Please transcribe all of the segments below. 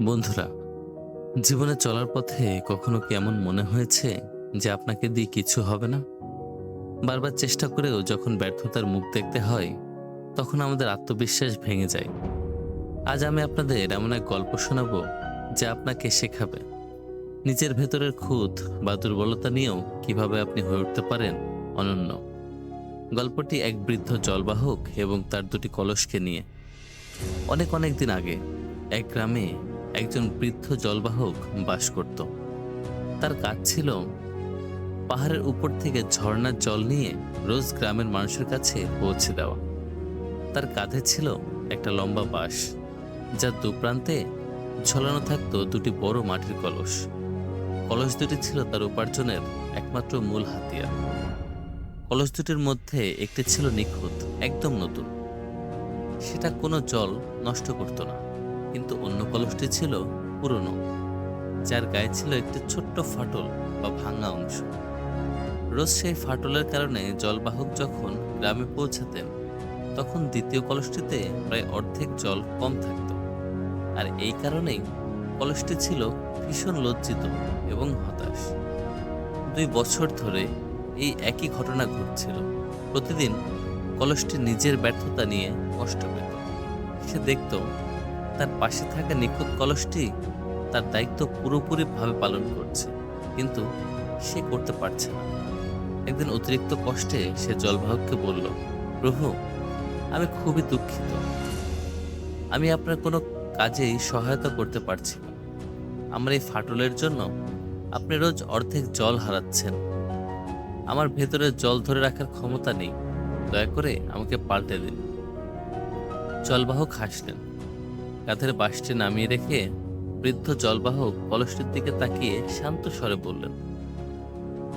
বন্ধুরা, জীবনে চলার পথে কখনো কি এমন মনে হয়েছে যে আপনাকে দিয়ে কিছু হবে না? বারবার চেষ্টা করেও যখন ব্যর্থতার মুখ দেখতে হয়, তখন আমাদের আত্মবিশ্বাস ভেঙে যায়। আজ আমি আপনাদের এমন এক গল্প শোনাবো যা আপনাকে শেখাবে নিজের ভেতরের খুঁত বা দুর্বলতা নিয়েও কিভাবে আপনি হয়ে উঠতে পারেন অনন্য। গল্পটি এক বৃদ্ধ জলবাহক এবং তার দুটি কলসকে নিয়ে। অনেক অনেক দিন আগে এক গ্রামে একজন বৃদ্ধ জলবাহক বাস করত। তার কাজ ছিল পাহাড়ের উপর থেকে ঝর্ণার জল নিয়ে রোজ গ্রামের মানুষের কাছে পৌঁছে দেওয়া। তার কাঁধে ছিল একটা লম্বা বাঁশ, যার দুপ্রান্তে ঝোলানো থাকতো দুটি বড় মাটির কলস। কলস দুটি ছিল তার উপার্জনের একমাত্র মূল হাতিয়ার। কলস দুটির মধ্যে একটি ছিল নিখুঁত, একদম নতুন, সেটা কোনো জল নষ্ট করত না। কিন্তু অন্য কলসটি ছিল পুরনো, যার গায়ে ছিল একটি ছোট্ট ফাটল বা ভাঙা অংশ। রোজ সেই ফাটলের কারণে জলবাহক যখন গ্রামে পৌঁছাতেন, তখন দ্বিতীয় কলসটিতে প্রায় অর্ধেক জল কম থাকত। আর এই কারণেই কলসটি ছিল ভীষণ লজ্জিত এবং হতাশ। 2 বছর ধরে এই একই ঘটনা ঘটছিল। প্রতিদিন কলসটি নিজের ব্যর্থতা নিয়ে কষ্ট পেত। সে দেখত তার পাশে থাকা নিখুঁত কলসটি তার দায়িত্ব পুরোপুরিভাবে পালন করছে, কিন্তু সে করতে পারছে না। একদিন অতিরিক্ত কষ্টে সে জলবাহককে বলল, প্রভু, আমি খুবই দুঃখিত। আমি আপনার কোনো কাজেই সহায়তা করতে পারছি না। আমার এই ফাটলের জন্য আপনি রোজ অর্ধেক জল হারাচ্ছেন। আমার ভেতরে জল ধরে রাখার ক্ষমতা নেই। দয়া করে আমাকে পাল্টে দিন। জলবাহক হাসলেন। কাঁধের বাঁশটি নামিয়ে রেখে বৃদ্ধ জলবাহক কলসটির দিকে তাকিয়ে শান্ত স্বরে বললেন,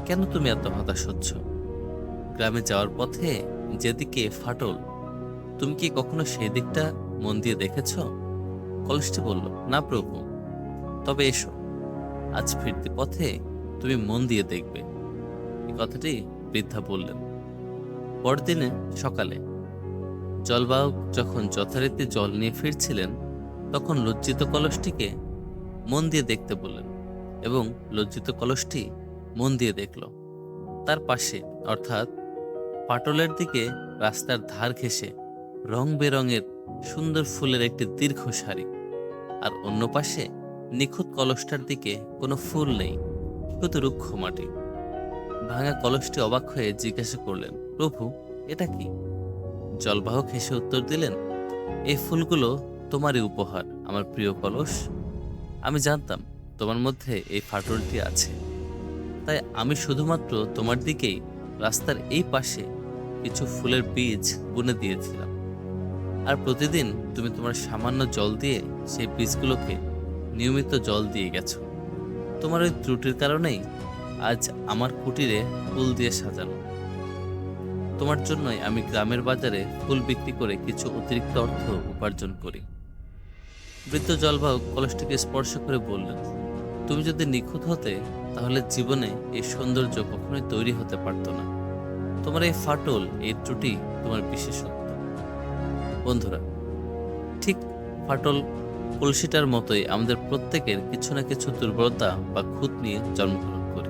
কেন তুমি এত হতাশ হচ্ছ? গ্রামে যাওয়ার পথে যেদিকে ফাটল, তুমি কি কখনো সেই দিকটা মন দিয়ে দেখেছ? কলসটি বলল, না প্রভু, তবে এসো, আজ ফিরতি পথে তুমি মন দিয়ে দেখবে। এই কথাটি বৃদ্ধা বললেন। পরদিনে সকালে জলবাহক যখন যথারীতি জল নিয়ে ফিরছিলেন, তখন লজ্জিত কলসটিকে মন দিয়ে দেখতে বললেন এবং লজ্জিত কলসটি মন দিয়ে দেখল। তার পাশে অর্থাৎ ফাটলের দিকে রাস্তার ধার ঘেঁষে রং বেরঙের সুন্দর ফুলের একটি দীর্ঘ সারি, আর অন্য পাশে নিখুঁত কলসটার দিকে কোনো ফুল নেই, শুধু রুক্ষ মাটি। ভাঙা কলসটি অবাক হয়ে জিজ্ঞাসা করলেন, প্রভু, এটা কি? জলবাহক হেসে উত্তর দিলেন, এই ফুলগুলো তোমারই উপহার আমার প্রিয় কলস। আমি জানতাম তোমার মধ্যে এই ফাটলটি আছে, তাই আমি শুধুমাত্র তোমার দিকেই রাস্তার এই পাশে কিছু ফুলের বীজ বুনে দিয়েছিলাম। আর প্রতিদিন তুমি তোমার সামান্য জল দিয়ে সেই বীজগুলোকে নিয়মিত জল দিয়ে গেছো। তোমার ওই ত্রুটির কারণেই আজ আমার কুটিরে ফুল দিয়ে সাজানো। তোমার জন্যই আমি গ্রামের বাজারে ফুল বিক্রি করে কিছু অতিরিক্ত অর্থ উপার্জন করি। বৃদ্ধ জলবাহক কলসটিকে স্পর্শ করে বললেন, তুমি যদি নিখুঁত হতে, তাহলে জীবনে এই সৌন্দর্য কখনোই তৈরি হতে পারত না। তোমার এই ফাটল, এই ত্রুটি তোমার বিশেষত্ব। বন্ধুরা, ঠিক ফাটল কলসিটার মতোই আমাদের প্রত্যেকের কিছু না কিছু দুর্বলতা বা খুঁত নিয়ে জন্মগ্রহণ করি।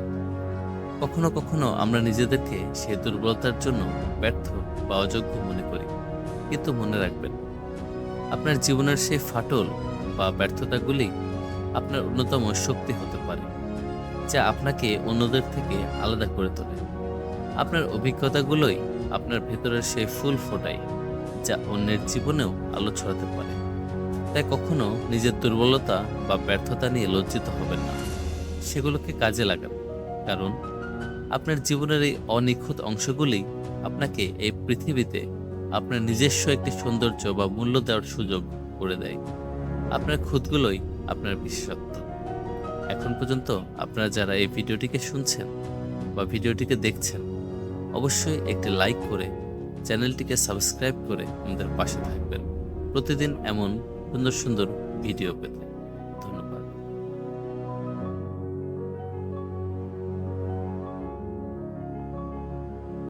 কখনো কখনো আমরা নিজেদেরকে সেই দুর্বলতার জন্য ব্যর্থ বা অযোগ্য মনে করি। কিন্তু মনে রাখবেন, আপনার জীবনের সেই ফাটল বা ব্যর্থতাগুলি আপনার অন্যতম শক্তি হতে পারে, যা আপনাকে অন্যদের থেকে আলাদা করে তোলে। আপনার অভিজ্ঞতাগুলোই আপনার ভেতরের সেই ফুল ফোটায়, যা অন্যের জীবনেও আলো ছড়াতে পারে। তাই কখনো নিজের দুর্বলতা বা ব্যর্থতা নিয়ে লজ্জিত হবেন না, সেগুলোকে কাজে লাগান। কারণ আপনার জীবনের এই অনিখুঁত অংশগুলি আপনাকে এই পৃথিবীতে আপনার নিজস্ব একটি সৌন্দর্য বা মূল্য দেওয়ার সুযোগ করে দেয়। আপনার খুঁতগুলোই আপনার বিশেষত্ব। এখন পর্যন্ত আপনারা যারা এই ভিডিওটিকে শুনছেন বা ভিডিওটিকে দেখছেন, অবশ্যই একটি লাইক করে চ্যানেলটিকে সাবস্ক্রাইব করে আমাদের পাশে থাকবেন প্রতিদিন এমন সুন্দর সুন্দর ভিডিও পেতে।